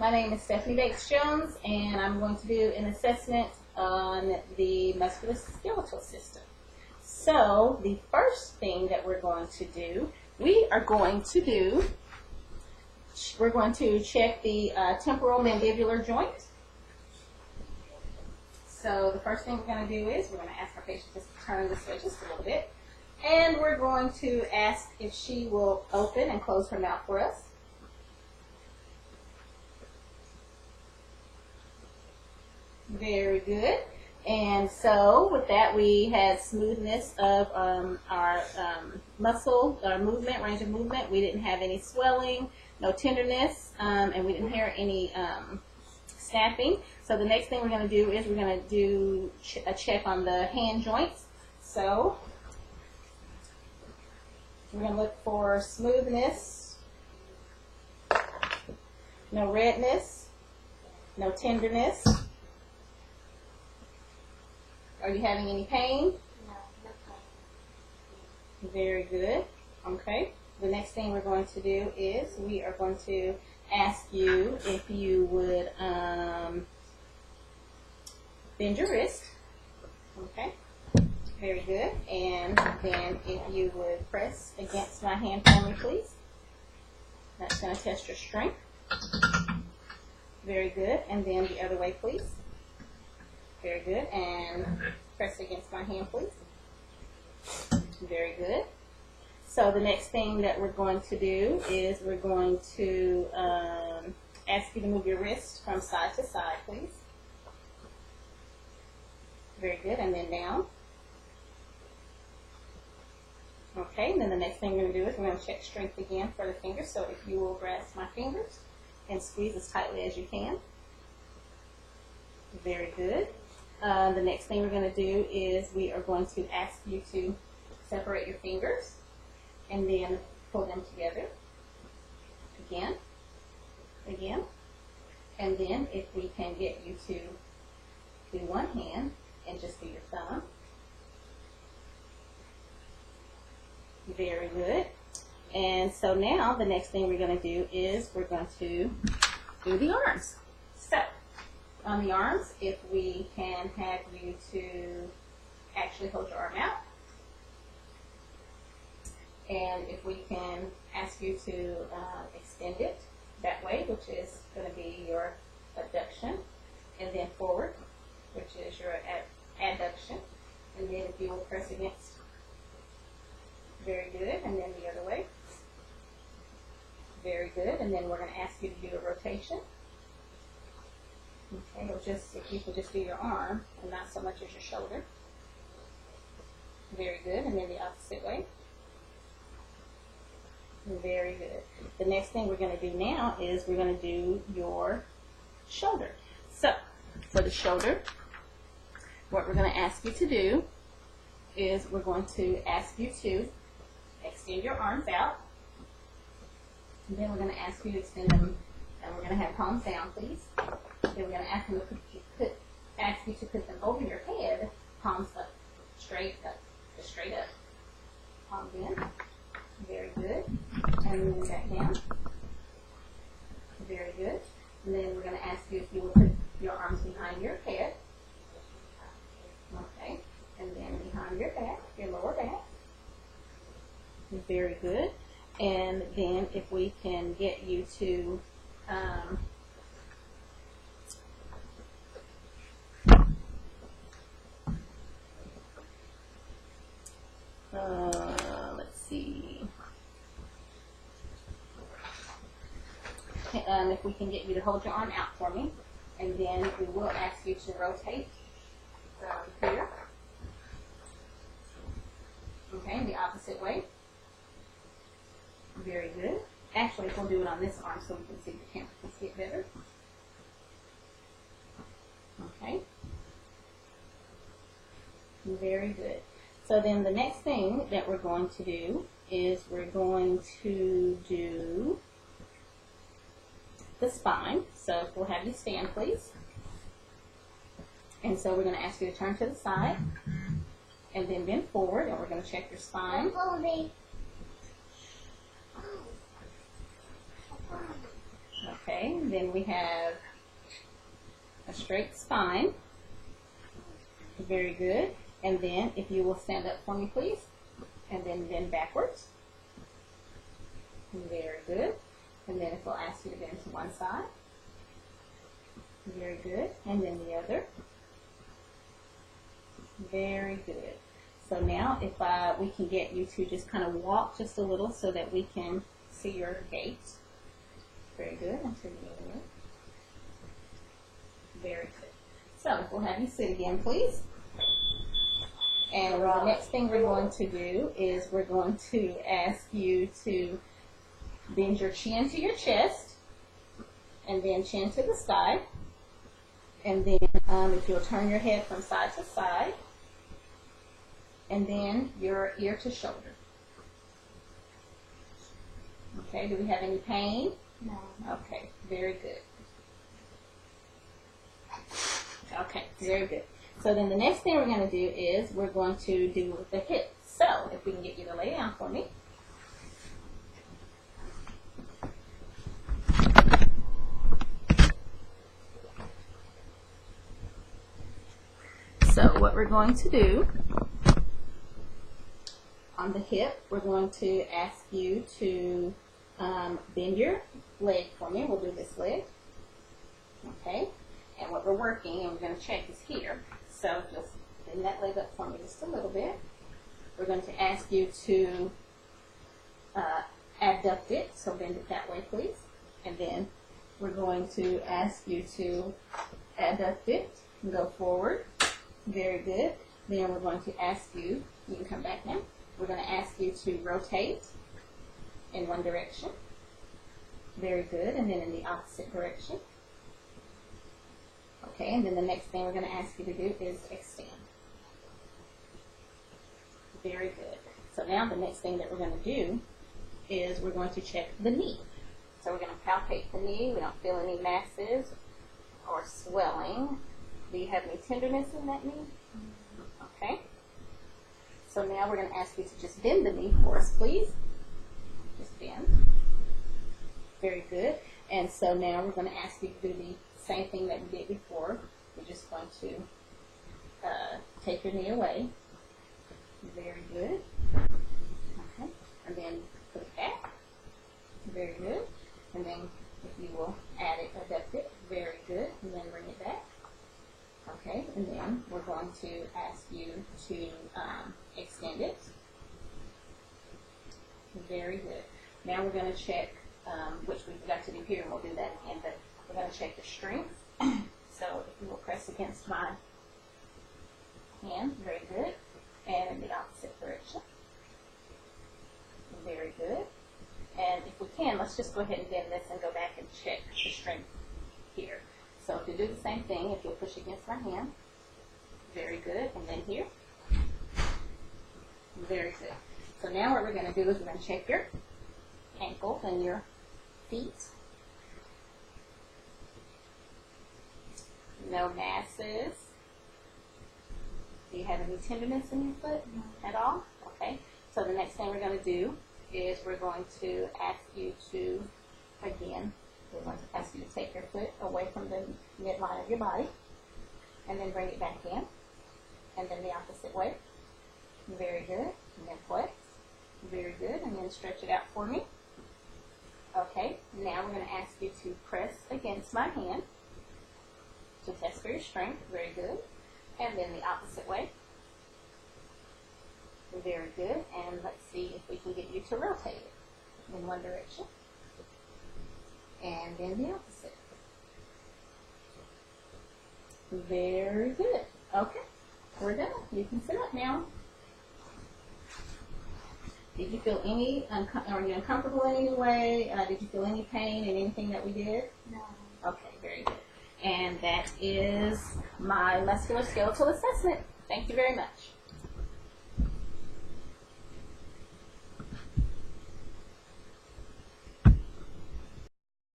My name is Stephanie Bates-Jones, and I'm going to do an assessment on the muscularskeletal system. So, the first thing that we're going to do, we're going to check the temporal mandibular joint. So, the first thing we're going to do is we're going to ask our patient just to turn this way just a little bit. And we're going to ask if she will open and close her mouth for us. Very good. And so with that, we had smoothness of our muscle, our movement, range of movement. We didn't have any swelling, no tenderness, and we didn't hear any snapping. So the next thing we're going to do is we're going to do a check on the hand joints. So we're going to look for smoothness, no redness, no tenderness. Are you having any pain? No, no pain. Very good. Okay. The next thing we're going to do is we are going to ask you if you would bend your wrist. Okay. Very good. And then if you would press against my hand for me, please. That's going to test your strength. Very good. And then the other way, please. Very good. And press against my hand, please. Very good. So the next thing that we're going to do is we're going to ask you to move your wrist from side to side, please. Very good. And then down. Okay. And then the next thing we're going to do is we're going to check strength again for the fingers. So if you will grasp my fingers and squeeze as tightly as you can. Very good. The next thing we're going to do is we are going to ask you to separate your fingers and then pull them together. Again, again. And then if we can get you to do one hand and just do your thumb. Very good. And so now the next thing we're going to do is we're going to do the arms. So on the arms, if we can have you to actually hold your arm out. And if we can ask you to extend it that way, which is going to be your abduction, and then forward, which is your adduction. And then if you will press against. Very good. And then the other way. Very good. And then we're going to ask you to do a rotation. Okay, or just if you could just do your arm and not so much as your shoulder. Very good. And then the opposite way. Very good. The next thing we're going to do now is we're going to do your shoulder. So, for the shoulder, what we're going to ask you to do is we're going to ask you to extend your arms out. And then we're going to ask you to extend them, and we're going to have palms down, please. Then we're going to ask you to put them over your head, palms up, straight up, just straight up. Palms in. Very good. And then back down. Very good. And then we're going to ask you if you will put your arms behind your head. Okay. And then behind your back, your lower back. Very good. And then if we can get you to let's see. If we can get you to hold your arm out for me, and then we will ask you to rotate here. Okay, the opposite way. Very good. Actually, we'll do it on this arm so we can see the camera can see it better. Okay. Very good. So then the next thing that we're going to do is we're going to do the spine. So if we'll have you stand, please. And so we're going to ask you to turn to the side and then bend forward, and we're going to check your spine. Okay, then we have a straight spine. Very good. And then if you will stand up for me, please. And then bend backwards. Very good. And then if we'll ask you to bend to one side. Very good. And then the other. Very good. So now if we can get you to just kind of walk just a little so that we can see your gait. Very good. Until you get in. Very good. So we'll have you sit again, please. And the next thing we're going to do is we're going to ask you to bend your chin to your chest, and then chin to the side. And then if you'll turn your head from side to side, and then your ear to shoulder. Okay, do we have any pain? No. Okay, very good. Okay, very good. So then the next thing we're going to do is we're going to do the hips. So if we can get you to lay down for me. So what we're going to do on the hip, we're going to ask you to bend your leg for me. We'll do this leg. Okay. And what we're working, and we're going to check, is here. So just bend that leg up for me just a little bit. We're going to ask you to abduct it. So bend it that way, please. And then we're going to ask you to adduct it and go forward. Very good. Then we're going to ask you, you can come back now. We're going to ask you to rotate in one direction. Very good. And then in the opposite direction. Okay, and then the next thing we're going to ask you to do is extend. Very good. So now the next thing that we're going to do is we're going to check the knee. So we're going to palpate the knee. We don't feel any masses or swelling. Do you have any tenderness in that knee? Okay. So now we're going to ask you to just bend the knee for us, please. Just bend. Very good. And so now we're going to ask you to do the same thing that we did before. We're just going to take your knee away. Very good. Okay. And then put it back. Very good. And then if you will add it, adduct it. Very good. And then bring it back. Okay. And then we're going to ask you to extend it. Very good. Now we're going to check, which we forgot to do here, and we'll do that again, but we're going to check the strength. So if you will press against my hand, very good. And in the opposite direction. Very good. And if we can, let's just go ahead and bend this and go back and check the strength here. So to do the same thing, if you'll push against my hand, very good. And then here, very good. So now what we're going to do is we're going to check your ankles and your feet. No masses. Do you have any tenderness in your foot at all? Okay. So the next thing we're going to do is we're going to ask you to, again, we're going to ask you to take your foot away from the midline of your body and then bring it back in. And then the opposite way. Very good. And then flex. Very good. And then stretch it out for me. Okay. Now we're going to ask you to press against my hand to test for your strength. Very good. And then the opposite way. Very good. And let's see if we can get you to rotate it in one direction. And then the opposite. Very good. Okay. We're done. You can sit up now. Did you feel any, are you uncomfortable in any way? Did you feel any pain in anything that we did? No. Okay, very good. And that is my musculoskeletal assessment. Thank you very much.